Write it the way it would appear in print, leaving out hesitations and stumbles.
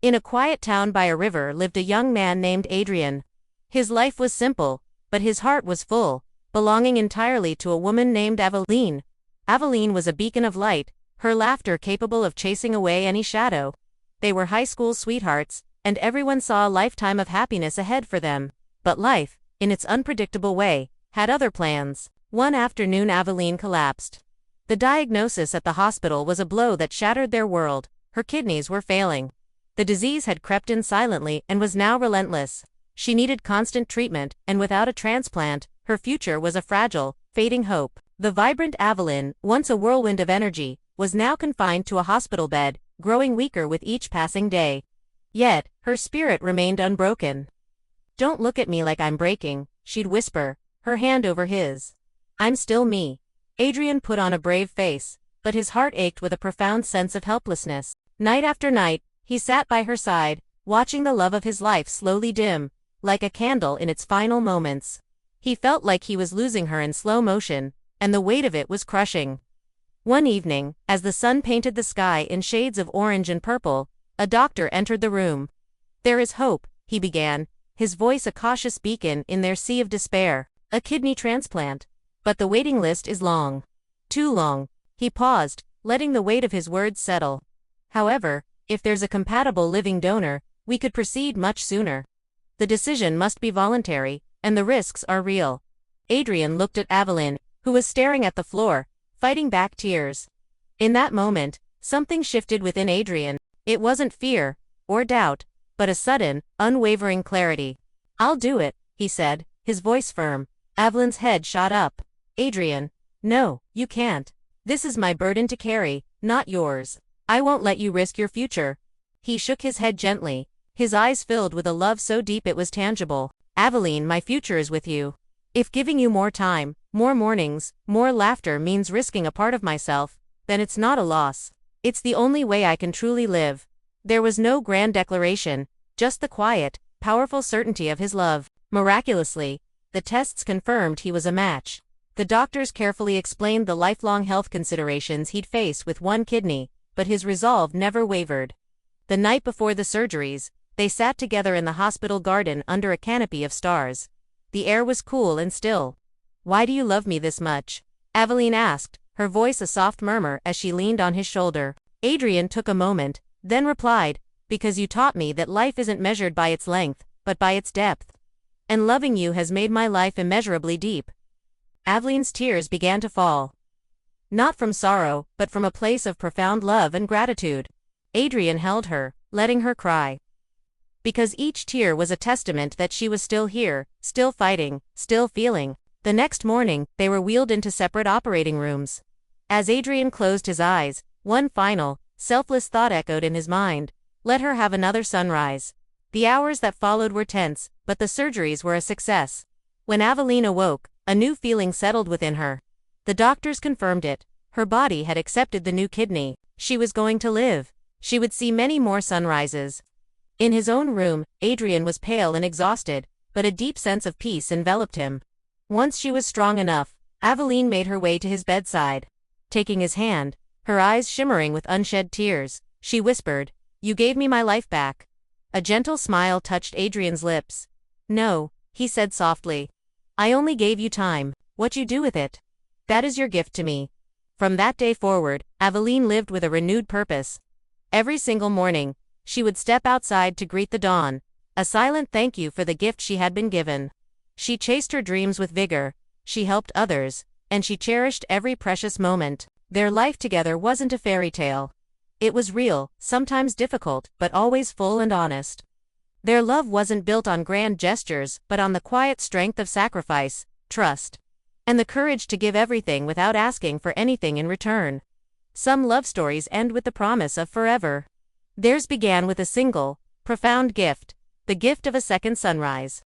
In a quiet town by a river lived a young man named Adrian. His life was simple, but his heart was full, belonging entirely to a woman named Aveline. Aveline was a beacon of light, her laughter capable of chasing away any shadow. They were high school sweethearts, and everyone saw a lifetime of happiness ahead for them. But life, in its unpredictable way, had other plans. One afternoon Aveline collapsed. The diagnosis at the hospital was a blow that shattered their world. Her kidneys were failing. The disease had crept in silently and was now relentless. She needed constant treatment, and without a transplant, her future was a fragile, fading hope. The vibrant Aveline, once a whirlwind of energy, was now confined to a hospital bed, growing weaker with each passing day. Yet, her spirit remained unbroken. "Don't look at me like I'm breaking," she'd whisper, her hand over his. "I'm still me." Adrian put on a brave face, but his heart ached with a profound sense of helplessness. Night after night, he sat by her side, watching the love of his life slowly dim, like a candle in its final moments. He felt like he was losing her in slow motion, and the weight of it was crushing. One evening, as the sun painted the sky in shades of orange and purple, a doctor entered the room. "There is hope," he began, his voice a cautious beacon in their sea of despair. "A kidney transplant. But the waiting list is long. Too long." He paused, letting the weight of his words settle. "However, if there's a compatible living donor, we could proceed much sooner. The decision must be voluntary, and the risks are real." Adrian looked at Aveline, who was staring at the floor, fighting back tears. In that moment, something shifted within Adrian. It wasn't fear, or doubt, but a sudden, unwavering clarity. "I'll do it," he said, his voice firm. Aveline's head shot up. "Adrian, no, you can't. This is my burden to carry, not yours. I won't let you risk your future." He shook his head gently, his eyes filled with a love so deep it was tangible. "Aveline, my future is with you. If giving you more time, more mornings, more laughter means risking a part of myself, then it's not a loss. It's the only way I can truly live." There was no grand declaration, just the quiet, powerful certainty of his love. Miraculously, the tests confirmed he was a match. The doctors carefully explained the lifelong health considerations he'd face with one kidney, but his resolve never wavered. The night before the surgeries, they sat together in the hospital garden under a canopy of stars. The air was cool and still. "Why do you love me this much?" Aveline asked, her voice a soft murmur as she leaned on his shoulder. Adrian took a moment, then replied, "Because you taught me that life isn't measured by its length, but by its depth. And loving you has made my life immeasurably deep." Aveline's tears began to fall. Not from sorrow, but from a place of profound love and gratitude. Adrian held her, letting her cry. Because each tear was a testament that she was still here, still fighting, still feeling. The next morning, they were wheeled into separate operating rooms. As Adrian closed his eyes, one final, selfless thought echoed in his mind: let her have another sunrise. The hours that followed were tense, but the surgeries were a success. When Aveline awoke, a new feeling settled within her. The doctors confirmed it. Her body had accepted the new kidney. She was going to live. She would see many more sunrises. In his own room, Adrian was pale and exhausted, but a deep sense of peace enveloped him. Once she was strong enough, Aveline made her way to his bedside. Taking his hand, her eyes shimmering with unshed tears, she whispered, "You gave me my life back." A gentle smile touched Adrian's lips. "No," he said softly. "I only gave you time. What you do with it, that is your gift to me." From that day forward, Aveline lived with a renewed purpose. Every single morning, she would step outside to greet the dawn, a silent thank you for the gift she had been given. She chased her dreams with vigor, she helped others, and she cherished every precious moment. Their life together wasn't a fairy tale. It was real, sometimes difficult, but always full and honest. Their love wasn't built on grand gestures, but on the quiet strength of sacrifice, trust, and the courage to give everything without asking for anything in return. Some love stories end with the promise of forever. Theirs began with a single, profound gift, the gift of a second sunrise.